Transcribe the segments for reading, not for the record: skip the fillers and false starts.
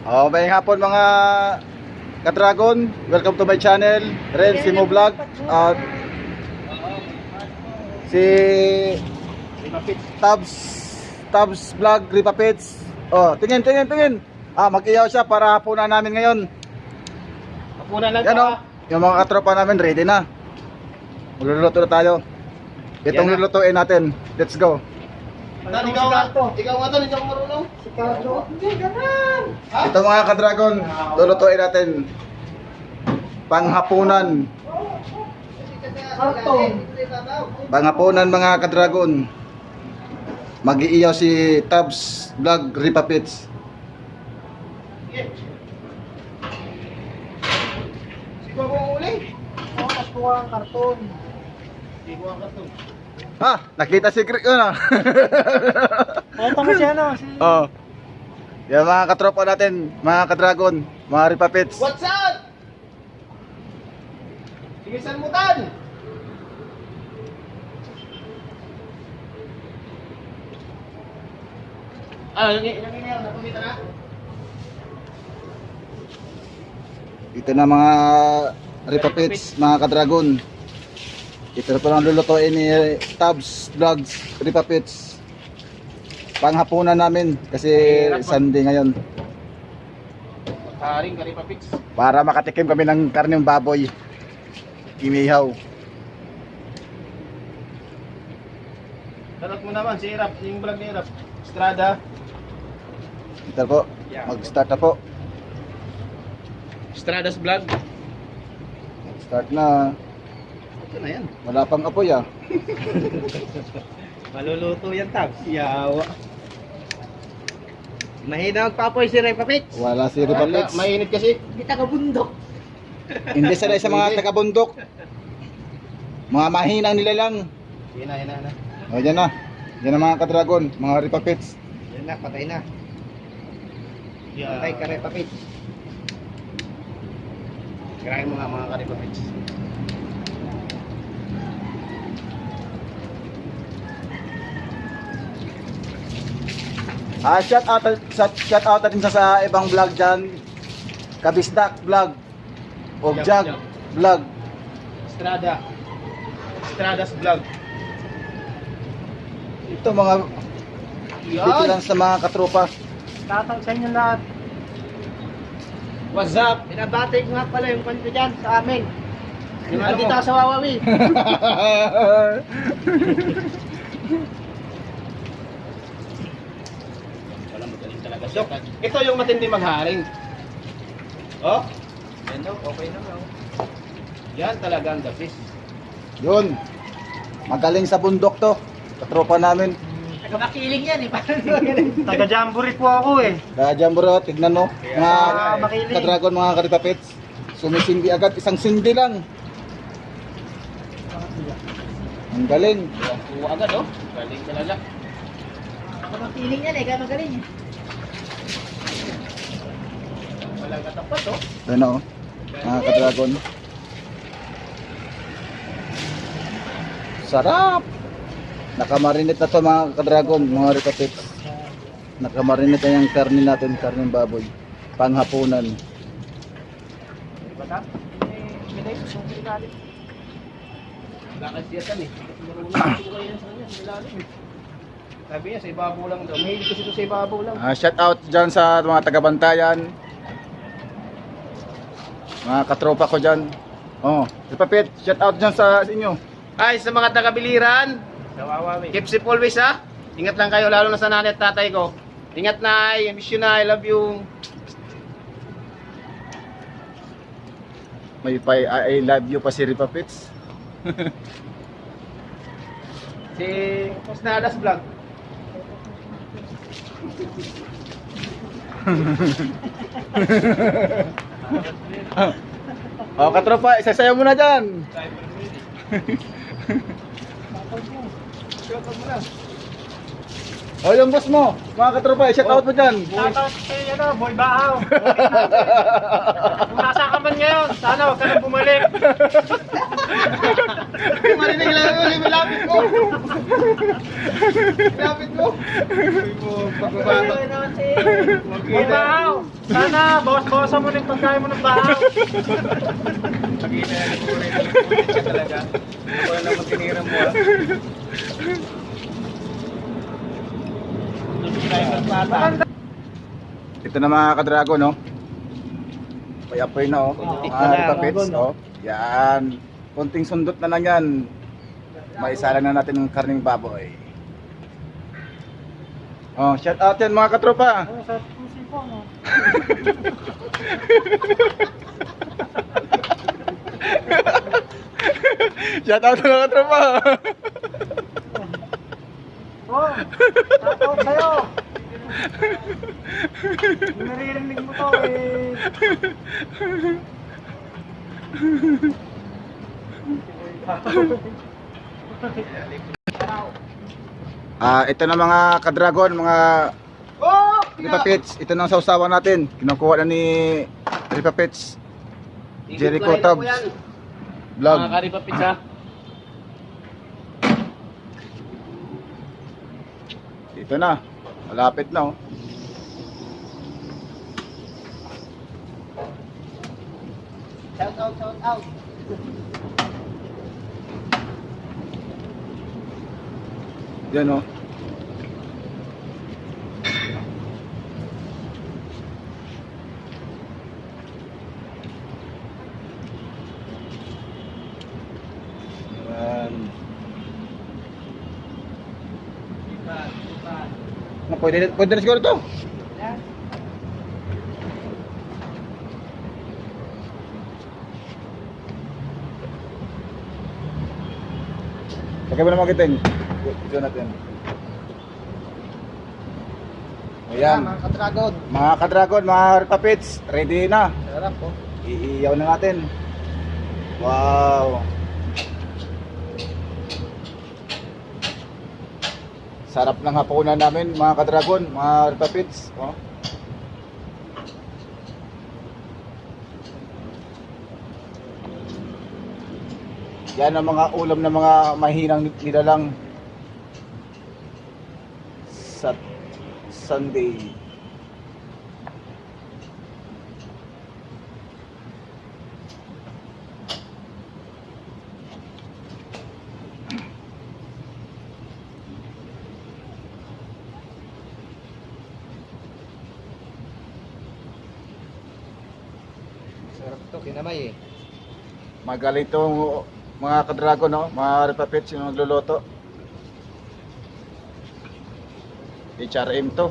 May hapon mga ka-dragon. Welcome to my channel, Ren Simo Vlog. At si Tabs Vlog, Ripa Pits. Tingin. Mag-iyaw siya para hapunan namin ngayon. Hapunan lang Yan yung mga katropa namin ready na. Magluluto na tayo. Itong lulutuin natin. Let's go. Ikaw nga to, hindi ka marunong. Si Carlo. Hindi, ganun. Ito mga ka-dragon, lulutuin natin. Panghapunan. Panghapunan mga ka-dragon. Mag-iiyaw si Tabs Vlog, Ripa Pits. Siguro mo uli. Mas kuha ang karton. Kuha ang karton. Nakita si Crick na. Nakita mo siya no? Yan mga katropa natin, mga ka-dragon, mga Ripa Pits. What's up? Sige salmutan. Nangyayari na kumita na? Ito na mga Ripa Pits, mga ka-dragon. Ito na palang lulutuin ni Tabs Vlogs, Ripa Pits. Panghapunan namin kasi Sunday ngayon. Haring ka Ripa Pits. Para makatikim kami ng karneng baboy. Inihaw. Dalat mo naman si Irap, yung vlog ni Irap. Estrada. Ito po, mag-start na po. Estrada's vlog. Start na. Ito na yan. Wala pang apoy Maluluto yan, Tabs. Yawa. Mahina magpapoy si Ripa Pits. Wala si Ripa Pits. Mainit kasi. Hindi taga-bundok. Hindi sanay sa mga taga-bundok. Mga mahinang nila lang. Hina. Diyan na. Diyan na mga ka-dragon, mga Ripa Pits. Yan na, patay na. Patay ka Ripa Pits. Kirahin mo nga mga ka-Ripa Pits. Shout out natin sa ibang vlog dyan. Kabisdak Vlog. Objag Vlog. Estrada's vlog. Ito mga dito lang sa mga katropa. Tatang sa inyo lahat. What's up? Binabati ko nga pala yung kanto dyan sa amin. Yung andito sa Wawawi. Walang magaling talaga siya. Ito yung matindi magharing. Oh? Yan daw, okay na lang. Yan talaga ang the best. Yun. Magaling sa bundok to. Katropa namin. Taga-makiling yan eh. Taga-jamboree po ako eh. Kaya bro, tignan mo. Mga makiling. ka-dragon, mga ka-Ripa Pits. Sumisindi agad. Isang sindi lang. Ang galing. Kuha agad oh. Galing talaga. Taga-makiling yan eh. Kaya magaling eh. Walang katapat oh. Ano, mga ka-dragon. Sarap! Nakamarinate na to mga ka-dragon, mga Ripa Pits. Nakamarinate na yung karne natin, karneng baboy. Panghapunan. Bata? Minay, susungin natin. Wala kasi yan eh. Marunong ko kayo sa kanya. Nilalim eh. Sabi niya, sa ibabaw lang daw. Mahilig kasi ito sa ibabaw lang. Shout out dyan sa mga taga-Bantayan. Mga katropa ko dyan. Ripa Pits, shout out dyan sa inyo. Ay, sa mga taga-biliran. Keep safe always ha. Ingat lang kayo, lalo na sa nanay at tatay ko. Ingat na, I miss you na, I love you. May I love you pa si Ripa Pits. Si Postnadas Vlog. Katropa, isasayaw mo na dyan. Yung boss mo, mga katropa, shout out mo dyan. Shoutout kay Boy Baaw. Kung nasa ka man ngayon, sana huwag ka nang bumalik. Marinig lang yung malapit ko. Malapit ko. Boy Baaw. Sana, bawas-bawasan mo na yung pagkain mo ng bahaw. Pag-ina na nagkukulay na nagkukulay ka talaga. Ako na naman tiniram mo ah. Subscriber pata. Ito na mga kadragon, no? Payapoy na, oh. Kunti Mga na lang, ripapits, dragon, no? oh. Yan. Kunting sundot na lang yan. Maisalang na natin ng karning baboy. Oh, shout out yan mga katropa. Sa pusi po, no? Shout out mga katropa. Oh, shoutout sa'yo. Naririnig mo to eh. Ito na mga kadragon, mga ripapits. Ito na ang sausawan natin. Kinukuha na ni ripapits. Jericho Tabs Vlog. Mga karipa pizza. Ito na. Malapit na, oh. Shout out. Yan, oh. Yan. Pwede na siguro to. Lagay mo na mga kiting. Ito natin. Ayan. Mga katragon. Mga kadragon, mga ripapits, ready na. Sarap po. Iiyaw na natin. Wow. Sarap ng hapunan namin, mga kadragon, mga ripapits. Oh. Yan ang mga ulam ng mga mahinang nilalang sa Sunday. Sarap to, kinamay eh. Magaling itong mga kadragon, no? Mga ripapits yung nagluluto. HRM to.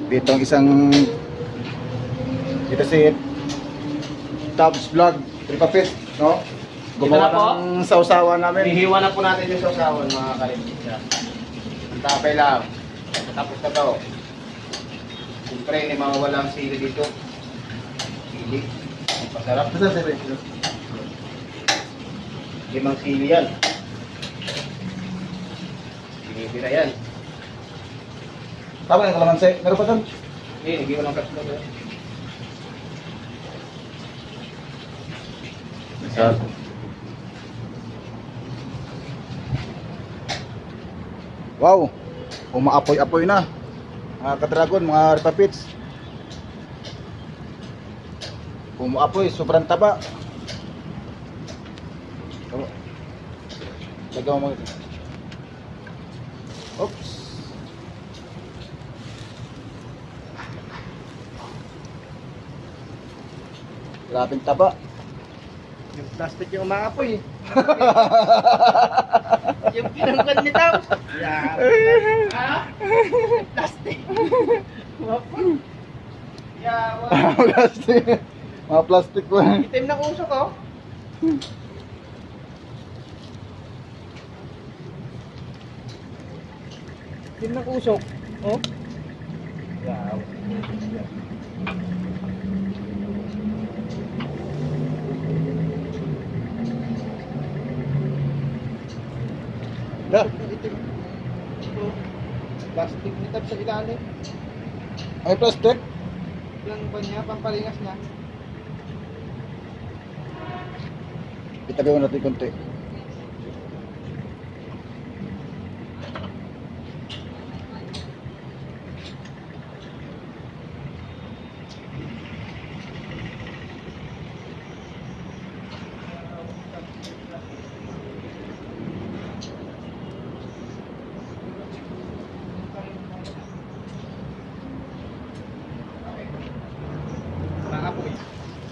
Dito ang isang dito si Tabs Vlog Ripapit, no? Gumawa Dito na po. ng sausawan namin. Hihiwa na po natin yung sausawan mga kalipitsa. Ang tapay lang. Tapos na to. Siyempre, hindi mawawala ang sili dito. Sili. Ang pasarap. Limang sili yan. Sinibira yan. Tama yung kalamansi. Meron pa doon? Hindi ko lang katulog. Wow! Umaapoy-apoy na. Mga kadragon, mga ripapits. Umaapoy, sobrang taba. Oh. Lagaw mo. Oops. Grabing taba. Yung plastic yung umaapoy eh. Yung pinanggal ni Tao. Yeah. Ha? Yung plastic. Wapon. Yeah, Plastic. Mga plastic ko. itim na usok oh. Itim na usok. Oh. Yeah. Da. Itim. Oh. Plastic ni Tab sa ilalim. Ay, plastic. Yung ba niya, pampalingas niya. Itabi mo natin konti.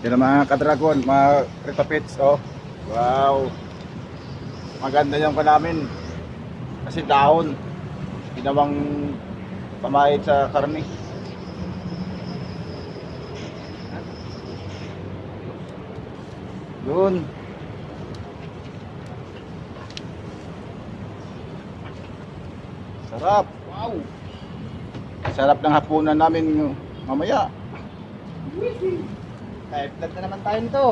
Yan ang mga kadragon, mga retapits, oh. Wow. Maganda yung namin. Kasi dahon. Ginawang pamahid sa karne. Yun. Sarap. Wow! Sarap ng hapunan namin mamaya. High blood na naman tayo nito.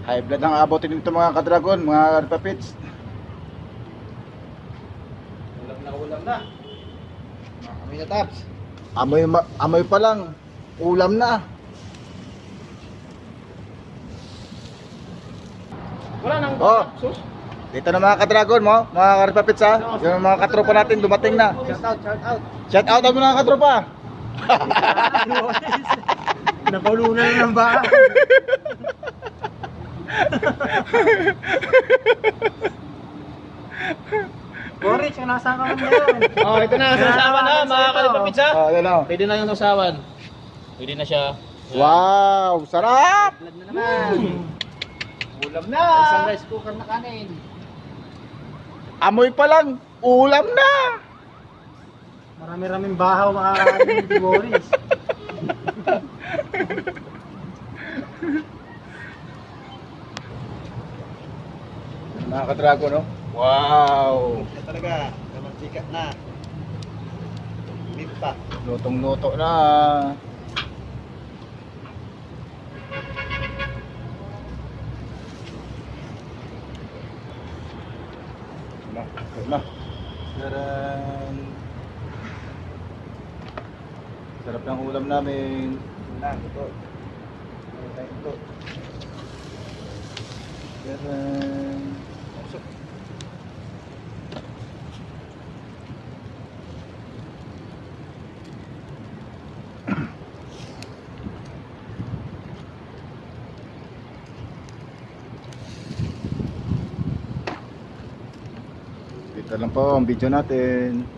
High blood ang abutin nito mga kadragon, mga repapits. Ulam na. Kami na Tabs. Amoy pa lang, ulam na. Wala nang Oh. sus. Dito na mga kadragon mo, mga repapits ha. Yung mga katropa natin dumating na. Shout out, shout out. Shout out ang mga katropa. Napulunan ng ba? Boris, yung nasa ka man ngayon. Oh, ito na, sausawan na, mga kalipapits ha. Oh, yan o. Pwede na yung sausawan. Pwede na siya. Wow, sarap. Blood na naman. Ulam na. Isang rice cooker na kanin. Amoy pa lang, ulam na. Marami-raming bahaw makakain ni Boris. Mga kadragon no. Wow. Ito talaga, naman sikat na. Meat pa. Lutong-luto na. Na. Taran. Sarap ng ulam namin. Na, ito. Ito. Taran. Ito lang po ang video natin.